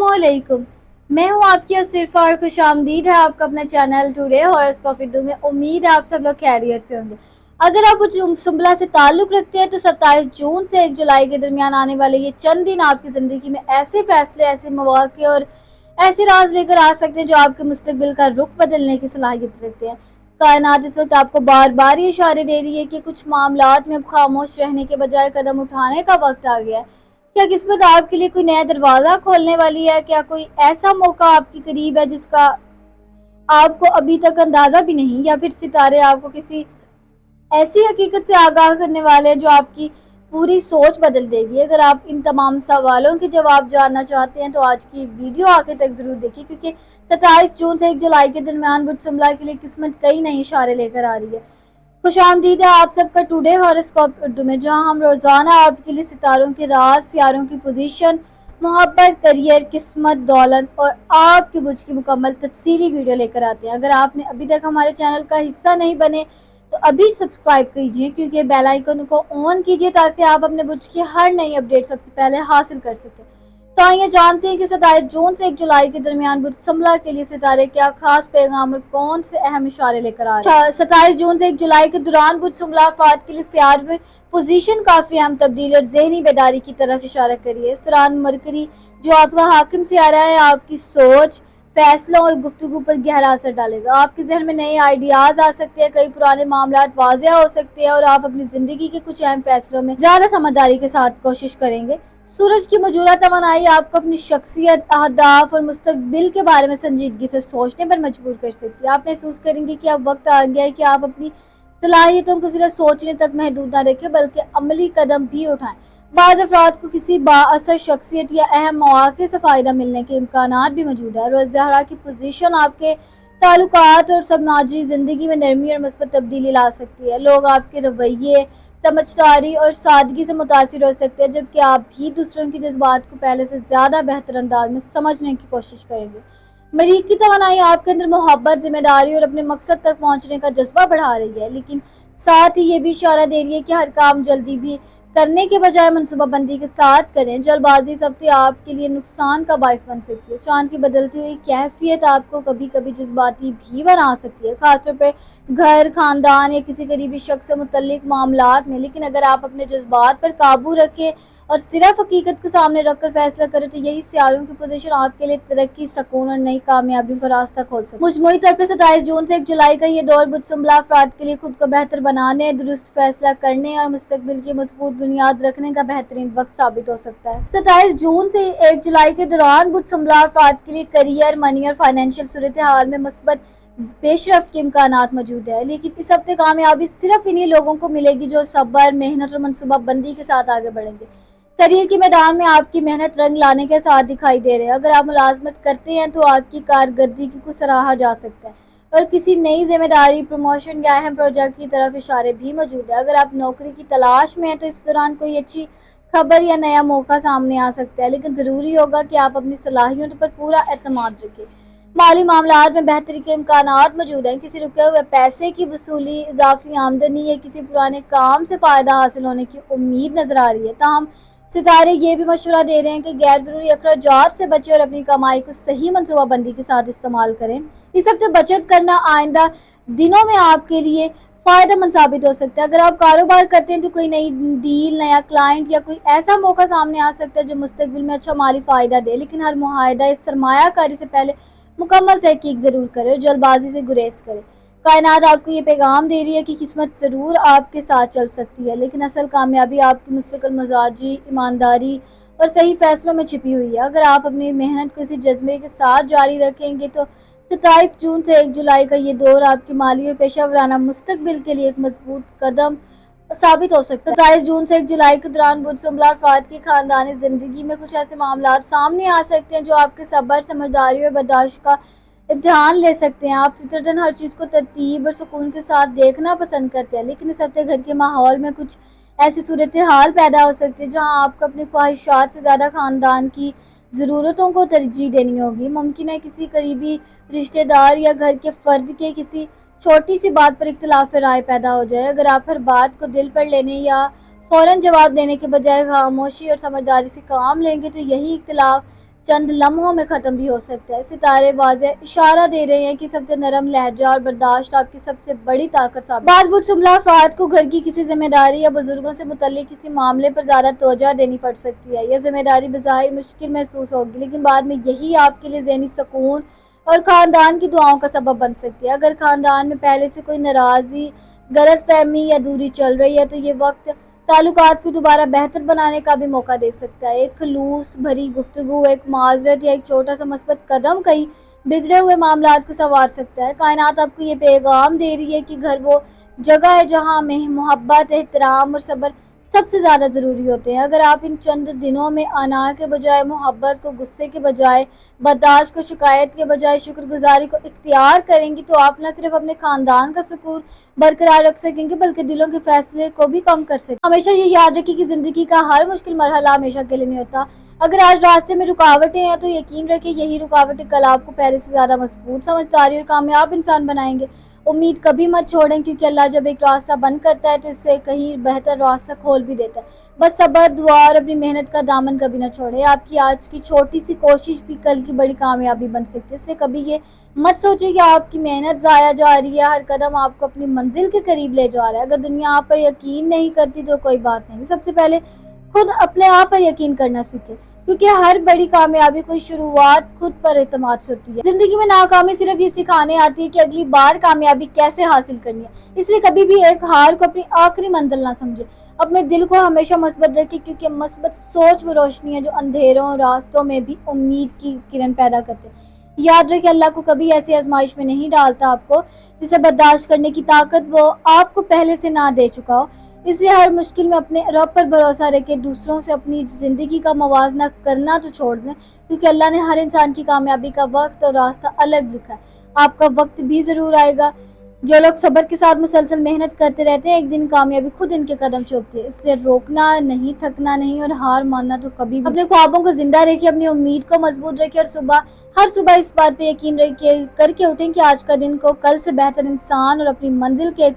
अस्सलामुअलैकुम। मैं हूँ आपकी असरफा और खुश आमदीद है आपका अपना चैनल टुडे हॉरोस्कोप उर्दू में। उम्मीद है आप सब लोग खैरियत से होंगे। अगर आप सुंबला से ताल्लुक़ रखते हैं तो 27 जून से 1 जुलाई के दरमियान आने वाले ये चंद दिन आपकी ज़िंदगी में ऐसे फैसले, ऐसे मौक़े और ऐसे राज लेकर आ सकते हैं जो आपके मुस्तक़बिल का रुख बदलने की सलाहियत रखते हैं। कायनात इस वक्त आपको बार बार ये इशारे दे रही है कि कुछ मामलात में अब खामोश रहने के बजाय कदम उठाने का वक्त आ गया है। क्या किस्मत आपके लिए कोई नया दरवाजा खोलने वाली है? क्या कोई ऐसा मौका आपके करीब है जिसका आपको अभी तक अंदाजा भी नहीं, या फिर सितारे आपको किसी ऐसी हकीकत से आगाह करने वाले हैं जो आपकी पूरी सोच बदल देगी? अगर आप इन तमाम सवालों के जवाब जानना चाहते हैं तो आज की वीडियो आखिर तक जरूर देखिए, क्योंकि 27 जून से 1 जुलाई के दरमियान बुध सुमला के लिए किस्मत कई नए इशारे लेकर आ रही है। खुशामदीद है आप सबका टुडे हॉरोस्कोप उर्दू में, जहां हम रोजाना आपके लिए सितारों के राज, सितारों की पोजीशन, मोहब्बत, करियर, किस्मत, दौलत और आपके बुझ की मुकम्मल तफसीली वीडियो लेकर आते हैं। अगर आपने अभी तक हमारे चैनल का हिस्सा नहीं बने तो अभी सब्सक्राइब कीजिए, क्योंकि बेल आइकन को ऑन कीजिए ताकि आप अपने बुझ की हर नई अपडेट सबसे पहले हासिल कर सकें। तो आइए जानते हैं कि 27 जून से 1 जुलाई के दरमियान बुध सुमला के लिए सितारे क्या खास पैगाम और कौन से अहम इशारे लेकर आ रहे हैं। 27 जून से 1 जुलाई के दौरान बुध सुमला अफराद के लिए सियार में पोजीशन काफी अहम तब्दीली और जहनी बेदारी की तरफ इशारा करी है। इस दौरान मरकरी जो आपका हाकिम सियारा है, आपकी सोच, फैसलों और गुफ्तगू पर गहरा असर डालेगा। आपके जहन में नए आइडियाज आ सकते हैं, कई पुराने मामलात वाज़ेह हो सकते हैं और आप अपनी जिंदगी के कुछ अहम फैसलों में ज्यादा समझदारी के साथ कोशिश करेंगे। सूरज की मौजूदा तवानाई आपको अपनी शख्सियत, अहदाफ और मुस्तकबिल के बारे में संजीदगी से सोचने पर मजबूर कर सकती है। आप महसूस करेंगे कि अब वक्त आ गया है कि आप अपनी सलाहियतों को सिर्फ सोचने तक महदूद न रखें, बल्कि अमली कदम भी उठाएं। बाद अफराद को किसी बाअसर शख्सियत या अहम मौके से फ़ायदा मिलने के इम्कानात भी मौजूद है। रोज़ ज़हरा की पोजीशन आपके ताल्लुकात और समाजी ज़िंदगी में नरमी और मस्बत तब्दीली ला सकती है। लोग आपके रवैये, समझदारी और सादगी से मुतासिर हो सकते हैं, जबकि आप भी दूसरों की जज्बात को पहले से ज़्यादा बेहतर अंदाज में समझने की कोशिश करेंगे। मरीख की तवानाई आपके अंदर मोहब्बत, जिम्मेदारी और अपने मकसद तक पहुँचने का जज्बा बढ़ा रही है, लेकिन साथ ही ये भी इशारा दे रही है कि हर काम जल्दी भी करने के बजाय मनसूबाबंदी के साथ करें। जल्दबाजी इस हफ्ते आपके लिए नुकसान का बायस बन सकती है। चांद की बदलती हुई कैफियत आपको कभी कभी जज्बाती भी बना सकती है, खासतौर पर घर, खानदान या किसी करीबी शख्स से मुतल्लिक मामलात में। लेकिन अगर आप अपने जज्बात पर काबू रखें और सिर्फ हकीकत को सामने रखकर फैसला करें तो यही सियारों की पोजीशन आपके लिए तरक्की, सुकून और नई कामयाबी का रास्ता खोल सकती है। मजमूई तौर पर 27 जून से 1 जुलाई का ये दौर बुध सुमला अफराद के लिए खुद को बेहतर बनाने, दुरुस्त फैसला करने और मुस्तकबिल की मजबूत बुनियाद रखने का बेहतरीन वक्त साबित हो सकता है। 27 जून से 1 जुलाई के दौरान बुध सुमला अफराद के लिए करियर, मनी और फाइनेंशियल सूरत हाल में मस्बत पेशरफ्त के इम्कानात मौजूद है। लेकिन इस हफ्ते कामयाबी सिर्फ इन्हीं लोगों को मिलेगी जो सब्र, मेहनत और मनसूबाबंदी के साथ आगे बढ़ेंगे। करियर के मैदान में आपकी मेहनत रंग लाने के साथ दिखाई दे रहे हैं। अगर आप मुलाजमत करते हैं तो आपकी कारकर्दगी को सराहा जा सकता है और किसी नई जिम्मेदारी, प्रमोशन या अहम प्रोजेक्ट की तरफ इशारे भी मौजूद है। अगर आप नौकरी की तलाश में हैं तो इस दौरान कोई अच्छी खबर या नया मौका सामने आ सकता है, लेकिन ज़रूरी होगा कि आप अपनी सलाहियतों पर पूरा एतमाद रखें। माली मामलात में बेहतरी के इम्कानात मौजूद हैं। किसी रुके हुए पैसे की वसूली, इजाफी आमदनी या किसी पुराने काम से फ़ायदा हासिल होने की उम्मीद नजर आ रही है। ताहम सितारे ये भी मशवरा दे रहे हैं कि गैर ज़रूरी अखराजात से बचें और अपनी कमाई को सही मनसूबाबंदी के साथ इस्तेमाल करें। इस हफ्ते बचत करना आइंदा दिनों में आपके लिए फ़ायदेमंद साबित हो सकता है। अगर आप कारोबार करते हैं तो कोई नई डील, नया क्लाइंट या कोई ऐसा मौका सामने आ सकता है जो मुस्तकबिल में अच्छा माली फ़ायदा दे, लेकिन हर मुआहदा इस सरमायाकारी से पहले मुकम्मल तहकीक ज़रूर करें और जल्दबाजी से गुरेज करें। कायनात आपको ये पैगाम दे रही है कि किस्मत ज़रूर आपके साथ चल सकती है, लेकिन असल कामयाबी आपकी मुस्तकिल मिजाजी, ईमानदारी और सही फैसलों में छिपी हुई है। अगर आप अपनी मेहनत को इसी जज्बे के साथ जारी रखेंगे तो 27 जून से 1 जुलाई का ये दौर आपकी माली और पेशा वराना मुस्तकबिल के लिए एक मजबूत कदम साबित हो सकता है। 27 जून से 1 जुलाई के दौरान बुध सुमला अफराद की खानदानी जिंदगी में कुछ ऐसे मामलात सामने आ सकते हैं जो आपके सब्र, समझदारी और बर्दाश्त का इम्तिहान ले सकते हैं। आप फितरतन हर चीज़ को तरतीब और सुकून के साथ देखना पसंद करते हैं, लेकिन इस हफ्ते घर के माहौल में कुछ ऐसी सूरत हाल पैदा हो सकती है जहां आपको अपनी ख्वाहिशात से ज़्यादा खानदान की ज़रूरतों को तरजीह देनी होगी। मुमकिन है किसी करीबी रिश्तेदार या घर के फ़र्द के किसी छोटी सी बात पर इख्तिलाफ राय पैदा हो जाए। अगर आप हर बात को दिल पर लेने या फ़ौरन जवाब देने के बजाय खामोशी और समझदारी से काम लेंगे तो यही इख्तिलाफ चंद लम्हों में ख़त्म भी हो सकता है। सितारे वाज़ेह इशारा दे रहे हैं कि सबसे नरम लहजा और बर्दाश्त आपकी सबसे बड़ी ताकत साबित। बाद बुध सुंबला अफराद को घर की किसी जिम्मेदारी या बुजुर्गों से मुतल्लिक किसी मामले पर ज़्यादा तवज्जो देनी पड़ सकती है। यह जिम्मेदारी बज़ाहिर मुश्किल महसूस होगी, लेकिन बाद में यही आपके लिए ज़हनी सुकून और ख़ानदान की दुआओं का सबब बन सकती है। अगर ख़ानदान में पहले से कोई नाराज़गी, गलतफहमी या दूरी चल रही है तो ये वक्त ताल्लुकात को दोबारा बेहतर बनाने का भी मौका दे सकता है। एक खलूस भरी गुफ्तगू, एक माजरत या एक छोटा सा मस्बत कदम कई बिगड़े हुए मामलात को संवार सकता है। कायनात आपको ये पैगाम दे रही है कि घर वो जगह है जहाँ में मोहब्बत, एहतराम और सब्र सबसे ज़्यादा ज़रूरी होते हैं। अगर आप इन चंद दिनों में अना के बजाय मोहब्बत को, गुस्से के बजाय बर्दाश्त को, शिकायत के बजाय शुक्रगुजारी को इख्तियार करेंगी तो आप न सिर्फ अपने ख़ानदान का सुकून बरकरार रख सकेंगे बल्कि दिलों के फैसले को भी कम कर सकेंगे। हमेशा ये याद रखिए कि ज़िंदगी का हर मुश्किल मरहला हमेशा के लिए नहीं होता। अगर आज रास्ते में रुकावटें हैं तो यकीन रखिए यही रुकावटें कल आपको पहले से ज़्यादा मजबूत, समझदारी और कामयाब इंसान बनाएंगे। उम्मीद कभी मत छोड़ें, क्योंकि अल्लाह जब एक रास्ता बंद करता है तो इससे कहीं बेहतर रास्ता खोल भी देता है। बस सब्र, दुआ और अपनी मेहनत का दामन कभी न छोड़ें। आपकी आज की छोटी सी कोशिश भी कल की बड़ी कामयाबी बन सकती है। इसलिए कभी ये मत सोचिए कि आपकी मेहनत ज़ाया जा रही है, हर कदम आपको अपनी मंजिल के करीब ले जा रहा है। अगर दुनिया आप पर यकीन नहीं करती तो कोई बात नहीं, सबसे पहले खुद अपने आप पर यकीन करना सीखें, क्योंकि हर बड़ी कामयाबी कोई शुरुआत खुद पर एतमाद से होती है। जिंदगी में नाकामी सिर्फ ये सिखाने आती है कि अगली बार कामयाबी कैसे हासिल करनी है। इसलिए कभी भी एक हार को अपनी आखिरी मंजिल ना समझे। अपने दिल को हमेशा मस्बत रखें, क्योंकि मस्बत सोच वो रोशनी है जो अंधेरों रास्तों में भी उम्मीद की किरण पैदा करते हैं। याद रखें, अल्लाह को कभी ऐसी आजमाइश में नहीं डालता आपको जिसे बर्दाश्त करने की ताकत वो आपको पहले से ना दे चुका हो। इसलिए हर मुश्किल में अपने रब पर भरोसा रखें। दूसरों से अपनी ज़िंदगी का मवाजना करना तो छोड़ दें, क्योंकि अल्लाह ने हर इंसान की कामयाबी का वक्त और रास्ता अलग लिखा है। आपका वक्त भी ज़रूर आएगा। जो लोग सब्र के साथ मुसलसल मेहनत करते रहते हैं, एक दिन कामयाबी खुद इनके कदम चूमती है। इसलिए रोकना नहीं, थकना नहीं और हार मानना तो कभी भी। अपने ख्वाबों को जिंदा रखिए, अपनी उम्मीद को मजबूत रखिए और हर सुबह इस बात पे यकीन रखिए करके उठें कि आज का दिन को कल से बेहतर इंसान और अपनी मंजिल के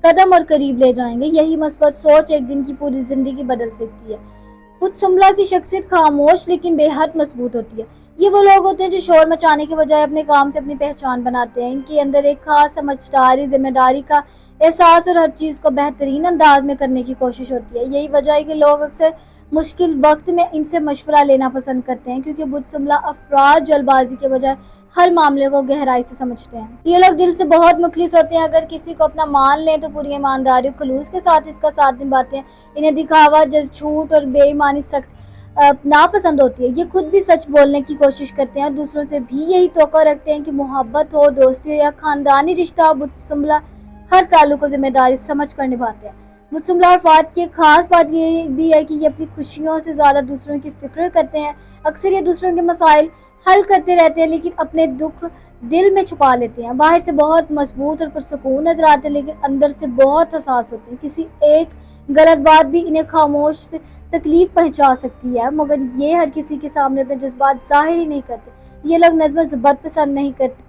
कदम और करीब ले जाएंगे। यही मस्बत सोच एक दिन की पूरी जिंदगी बदल सकती है। बुध सुंबला की शख्सियत खामोश लेकिन बेहद मजबूत होती है। ये वो लोग होते हैं जो शोर मचाने के बजाय अपने काम से अपनी पहचान बनाते हैं। इनके अंदर एक खास समझदारी, जिम्मेदारी का एहसास और हर चीज़ को बेहतरीन अंदाज में करने की कोशिश होती है। यही वजह है कि लोग अक्सर मुश्किल वक्त में इनसे मशवरा लेना पसंद करते हैं, क्योंकि बुध सुंबला अफराद जल्दबाजी के बजाय हर मामले को गहराई से समझते हैं। ये लोग दिल से बहुत मुखलिस होते हैं। अगर किसी को अपना मान लें तो पूरी ईमानदारी और खुलूस के साथ इसका साथ निभाते हैं। इन्हें दिखावा, झूठ और बेईमानी सख्त नापसंद होती है। ये खुद भी सच बोलने की कोशिश करते हैं और दूसरों से भी यही तोक़ा रखते हैं कि मोहब्बत हो, दोस्ती हो या खानदानी रिश्ता हो, बुध सुंबला हर ताल्लुक को जिम्मेदारी समझ कर निभाते हैं। बुध सुंबला अफराद की खास बात ये भी है कि ये अपनी खुशियों से ज़्यादा दूसरों की फिक्र करते हैं। अक्सर ये दूसरों के मसाइल हल करते रहते हैं, लेकिन अपने दुख दिल में छुपा लेते हैं। बाहर से बहुत मजबूत और पुरसुकून नजर आते हैं, लेकिन अंदर से बहुत हसास होते हैं। किसी एक गलत बात भी इन्हें खामोश से तकलीफ पहुंचा सकती है, मगर ये हर किसी के सामने अपने जज्बात जाहिर ही नहीं करते। ये लोग नज़्म ज़ब्त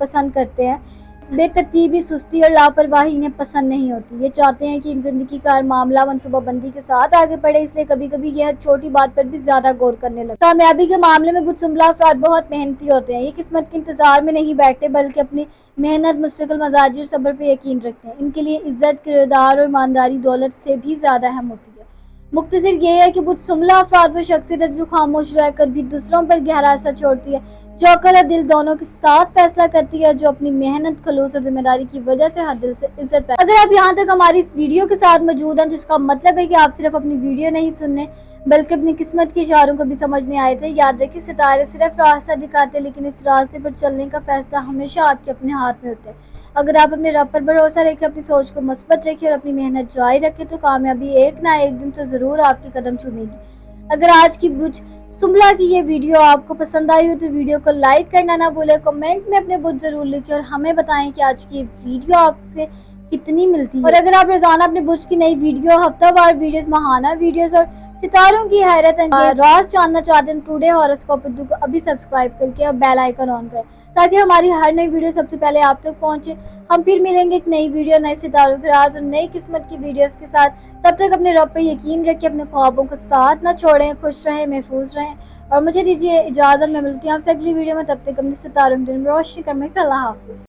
पसंद करते हैं। बेतरतीबी, सुस्ती और लापरवाही इन्हें पसंद नहीं होती। ये चाहते हैं कि ज़िंदगी का हर मामला मनसूबाबंदी के साथ आगे बढ़े, इसलिए कभी कभी ये हर छोटी बात पर भी ज़्यादा गौर करने लगते हैं। कामयाबी के मामले में बुध सुंबला अफराद बहुत मेहनती होते हैं। ये किस्मत के इंतजार में नहीं बैठते, बल्कि अपनी मेहनत, मुस्तकिल मजाजी और सब्र पर यकीन रखते हैं। इनके लिए इज्जत, किरदार और ईमानदारी दौलत से भी ज़्यादा अहम होती है। मुख्तसर ये है कि बुध सुंबला अफराद वो शख्सियत है जो खामोश रहकर भी दूसरों पर गहरा असर छोड़ती है, जो अकल और दिल दोनों के साथ फैसला करती है, जो अपनी मेहनत, खलूस और जिम्मेदारी की वजह से हर दिल से इज्जत पाती है। अगर आप यहाँ तक हमारी इस वीडियो के साथ मौजूद हैं, जिसका मतलब है कि आप सिर्फ अपनी वीडियो नहीं सुनने बल्कि अपनी किस्मत के इशारों को भी समझने आए थे। याद रखिए, सितारे सिर्फ रास्ता दिखाते हैं, लेकिन इस रास्ते पर चलने का फैसला हमेशा आपके अपने हाथ में होता है। अगर आप अपने रब पर भरोसा रखें, अपनी सोच को मस्बत रखें और अपनी मेहनत जारी रखें, तो कामयाबी एक ना एक दिन तो ज़रूर आपके कदम चूमेगी। अगर आज की बुध सुंबला की ये वीडियो आपको पसंद आई हो तो वीडियो को लाइक करना ना भूलें। कमेंट में अपने बुध ज़रूर लिखें और हमें बताएं कि आज की वीडियो आपसे کتنی ملتی ہے. اور اگر آپ روزانہ اپنے برج کی نئی ویڈیو، ہفتہ وار ویڈیوز، ماہانہ ویڈیوز اور ستاروں کی حیرت انگیز راز جاننا چاہتے ہیں ٹوڈے ہاروسکوپ اردو کو ابھی سبسکرائب کر کے اور بیل آئیکن آن کریں تاکہ ہماری ہر نئی ویڈیو سب سے پہلے آپ تک پہنچے. ہم پھر ملیں گے ایک نئی ویڈیو، نئے ستاروں کے راز اور نئی قسمت کی ویڈیوز کے ساتھ. تب تک اپنے رب پہ یقین رکھیں، اپنے خوابوں کا ساتھ نہ چھوڑیں، خوش رہیں، محفوظ رہیں. اور مجھے دیجیے اجازت، میں ملتی ہوں آپ سے اگلی ویڈیو میں. تب تک اپنے ستاروں کی روشنی کرنے کا اللہ حافظ.